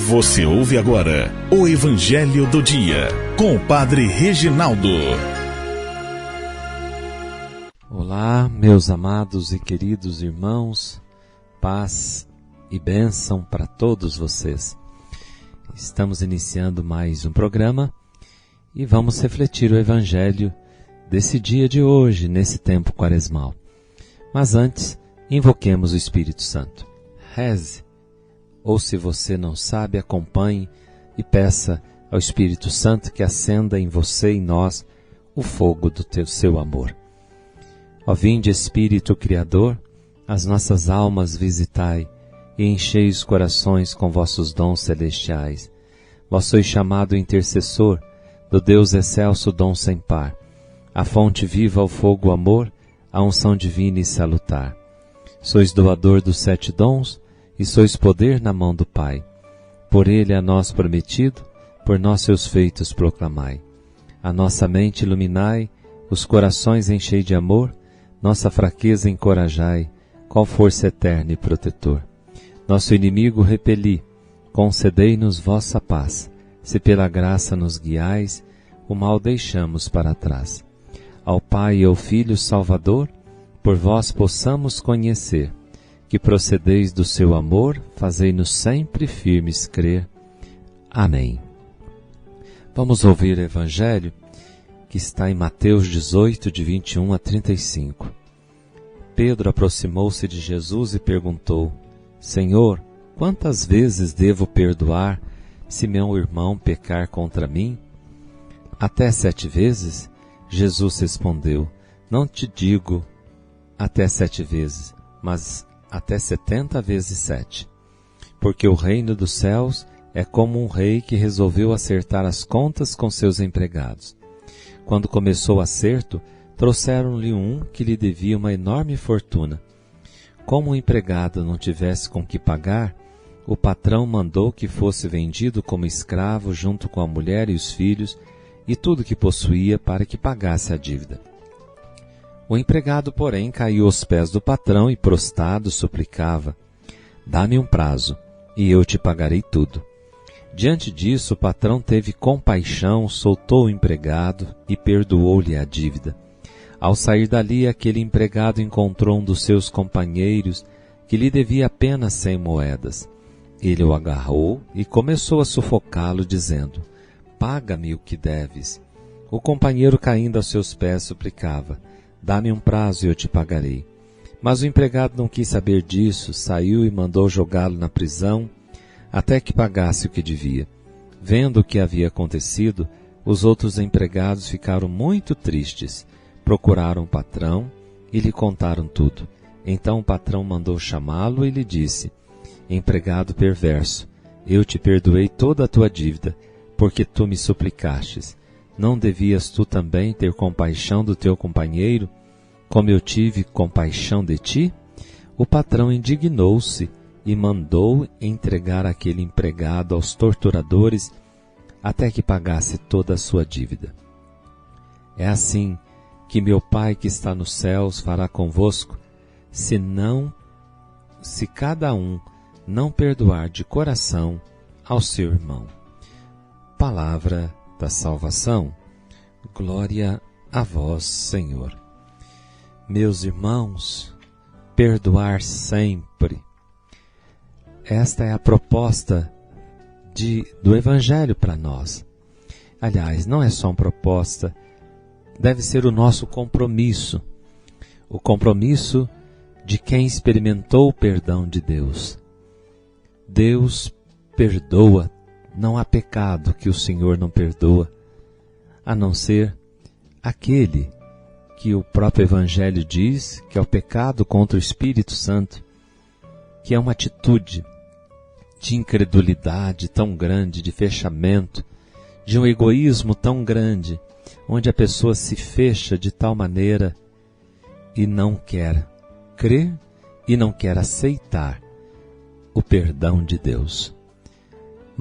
Você ouve agora o Evangelho do Dia, com o Padre Reginaldo. Olá, meus amados e queridos irmãos, paz e bênção para todos vocês. Estamos iniciando mais um programa e vamos refletir o Evangelho desse dia de hoje, nesse tempo quaresmal. Mas antes, invoquemos o Espírito Santo. Reze, ou se você não sabe, acompanhe e peça ao Espírito Santo que acenda em você e em nós o fogo do seu amor. Ó vinde, Espírito Criador, as nossas almas visitai e enchei os corações com vossos dons celestiais. Vós sois chamado intercessor do Deus excelso dom sem par, a fonte viva, ao fogo amor, a unção divina e salutar. Sois doador dos 7 dons e sois poder na mão do Pai. Por ele a nós prometido, por nós seus feitos proclamai. A nossa mente iluminai, os corações enchei de amor, nossa fraqueza encorajai, qual força eterna e protetor. Nosso inimigo repeli, concedei-nos vossa paz, se pela graça nos guiais, o mal deixamos para trás. Ao Pai e ao Filho Salvador, por vós possamos conhecer, que procedeis do seu amor, fazei-nos sempre firmes crer. Amém. Vamos ouvir o Evangelho que está em Mateus 18, de 21 a 35. Pedro aproximou-se de Jesus e perguntou: Senhor, quantas vezes devo perdoar se meu irmão pecar contra mim? Até 7 vezes? Jesus respondeu: Não te digo até 7 vezes, mas até 70 vezes 7. Porque o reino dos céus é como um rei que resolveu acertar as contas com seus empregados. Quando começou o acerto, trouxeram-lhe um que lhe devia uma enorme fortuna. Como o empregado não tivesse com que pagar, o patrão mandou que fosse vendido como escravo junto com a mulher e os filhos e tudo que possuía para que pagasse a dívida. O empregado, porém, caiu aos pés do patrão e, prostrado, suplicava: Dá-me um prazo, e eu te pagarei tudo. Diante disso, o patrão teve compaixão, soltou o empregado e perdoou-lhe a dívida. Ao sair dali, aquele empregado encontrou um dos seus companheiros que lhe devia apenas 100 moedas. Ele o agarrou e começou a sufocá-lo, dizendo: Paga-me o que deves. O companheiro, caindo aos seus pés, suplicava: Dá-me um prazo e eu te pagarei. Mas o empregado não quis saber disso, saiu e mandou jogá-lo na prisão até que pagasse o que devia. Vendo o que havia acontecido, os outros empregados ficaram muito tristes. Procuraram o patrão e lhe contaram tudo. Então o patrão mandou chamá-lo e lhe disse: Empregado perverso, eu te perdoei toda a tua dívida, porque tu me suplicastes. Não devias tu também ter compaixão do teu companheiro, como eu tive compaixão de ti? O patrão indignou-se e mandou entregar aquele empregado aos torturadores até que pagasse toda a sua dívida. É assim que meu Pai que está nos céus fará convosco, se cada um não perdoar de coração ao seu irmão. Palavra da salvação. Glória a vós, Senhor. Meus irmãos, perdoar sempre. Esta é a proposta do Evangelho para nós. Aliás, não é só uma proposta, deve ser o nosso compromisso. O compromisso de quem experimentou o perdão de Deus. Deus perdoa. Não há pecado que o Senhor não perdoa, a não ser aquele que o próprio Evangelho diz que é o pecado contra o Espírito Santo, que é uma atitude de incredulidade tão grande, de fechamento, de um egoísmo tão grande, onde a pessoa se fecha de tal maneira e não quer crer e não quer aceitar o perdão de Deus.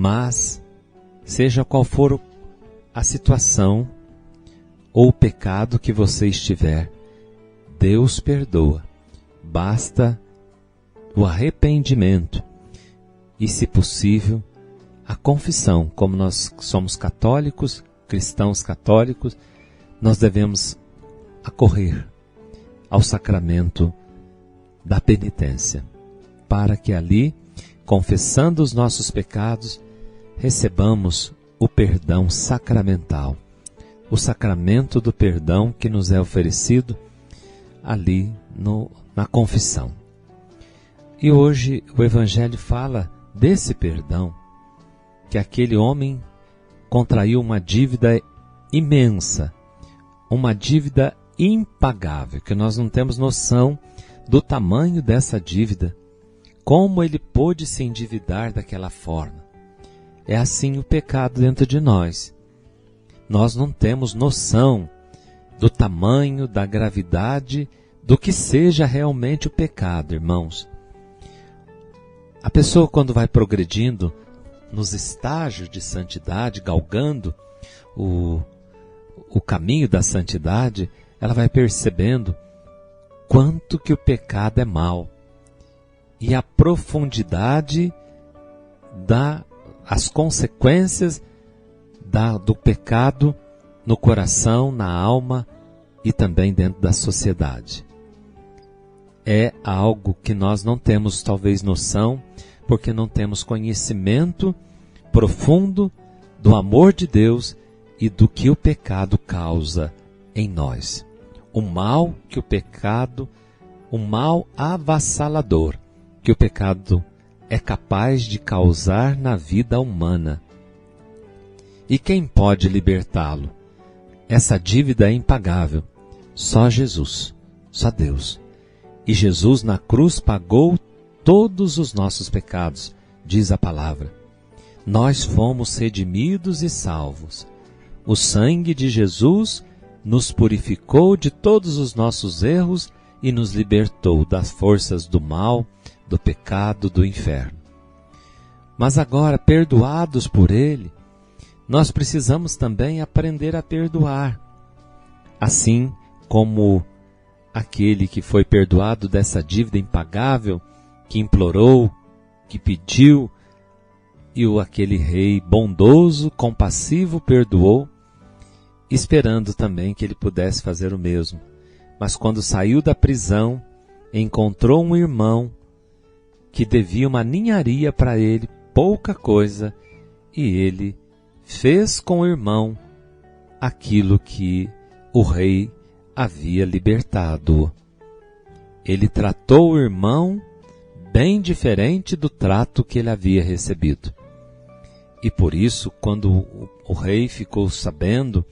Mas, seja qual for a situação ou o pecado que você estiver, Deus perdoa. Basta o arrependimento e, se possível, a confissão. Como nós somos católicos, cristãos católicos, nós devemos acorrer ao sacramento da penitência, para que ali, confessando os nossos pecados, recebamos o perdão sacramental, o sacramento do perdão que nos é oferecido ali na confissão. E hoje o Evangelho fala desse perdão, que aquele homem contraiu uma dívida imensa, uma dívida impagável, que nós não temos noção do tamanho dessa dívida, como ele pôde se endividar daquela forma. É assim o pecado dentro de nós. Nós não temos noção do tamanho, da gravidade, do que seja realmente o pecado, irmãos. A pessoa, quando vai progredindo nos estágios de santidade, galgando o caminho da santidade, ela vai percebendo quanto que o pecado é mau e a profundidade as consequências do pecado no coração, na alma e também dentro da sociedade. É algo que nós não temos talvez noção, porque não temos conhecimento profundo do amor de Deus e do que o pecado causa em nós. O mal que o mal avassalador que o pecado é capaz de causar na vida humana. E quem pode libertá-lo? Essa dívida é impagável. Só Jesus, só Deus. E Jesus na cruz pagou todos os nossos pecados, diz a palavra. Nós fomos redimidos e salvos. O sangue de Jesus nos purificou de todos os nossos erros e nos libertou das forças do mal, do pecado, do inferno. Mas agora, perdoados por Ele, nós precisamos também aprender a perdoar. Assim como aquele que foi perdoado dessa dívida impagável, que implorou, que pediu, e aquele rei bondoso, compassivo, perdoou, esperando também que ele pudesse fazer o mesmo. Mas quando saiu da prisão, encontrou um irmão que devia uma ninharia para ele, pouca coisa, e ele fez com o irmão aquilo que o rei havia libertado. Ele tratou o irmão bem diferente do trato que ele havia recebido. E por isso, quando o rei ficou sabendo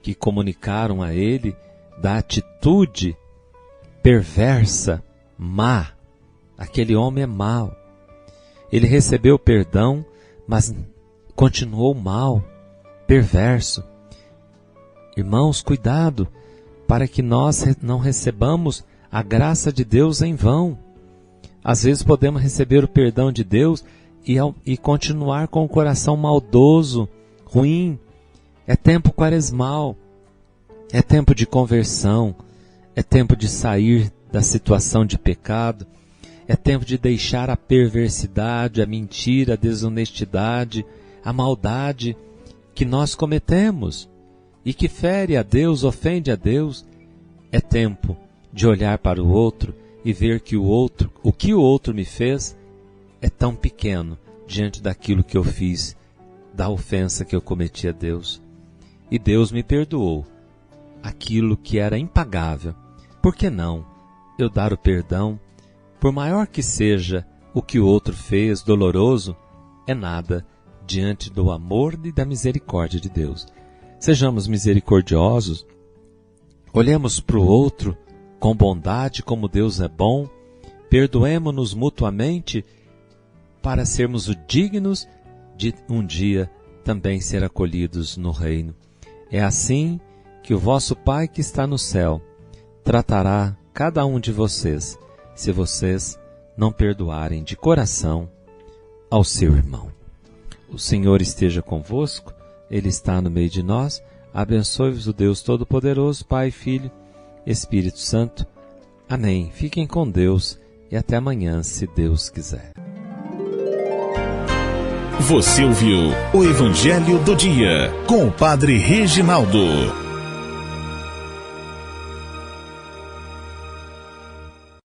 que comunicaram a ele da atitude perversa, má, aquele homem é mau. Ele recebeu perdão, mas continuou mal, perverso. Irmãos, cuidado, para que nós não recebamos a graça de Deus em vão. Às vezes podemos receber o perdão de Deus e continuar com o coração maldoso, ruim. É tempo quaresmal, é tempo de conversão, é tempo de sair da situação de pecado, é tempo de deixar a perversidade, a mentira, a desonestidade, a maldade que nós cometemos e que fere a Deus, ofende a Deus. É tempo de olhar para o outro e ver que o que o outro me fez é tão pequeno diante daquilo que eu fiz, da ofensa que eu cometi a Deus. E Deus me perdoou aquilo que era impagável. Por que não eu dar o perdão? Por maior que seja o que o outro fez, doloroso, é nada diante do amor e da misericórdia de Deus. Sejamos misericordiosos, olhemos para o outro com bondade, como Deus é bom, perdoemo-nos mutuamente para sermos dignos de um dia também ser acolhidos no reino. É assim que o vosso Pai que está no céu tratará cada um de vocês, se vocês não perdoarem de coração ao seu irmão. O Senhor esteja convosco, Ele está no meio de nós. Abençoe-vos o Deus Todo-Poderoso, Pai, Filho, Espírito Santo. Amém. Fiquem com Deus e até amanhã, se Deus quiser. Você ouviu o Evangelho do Dia com o Padre Reginaldo.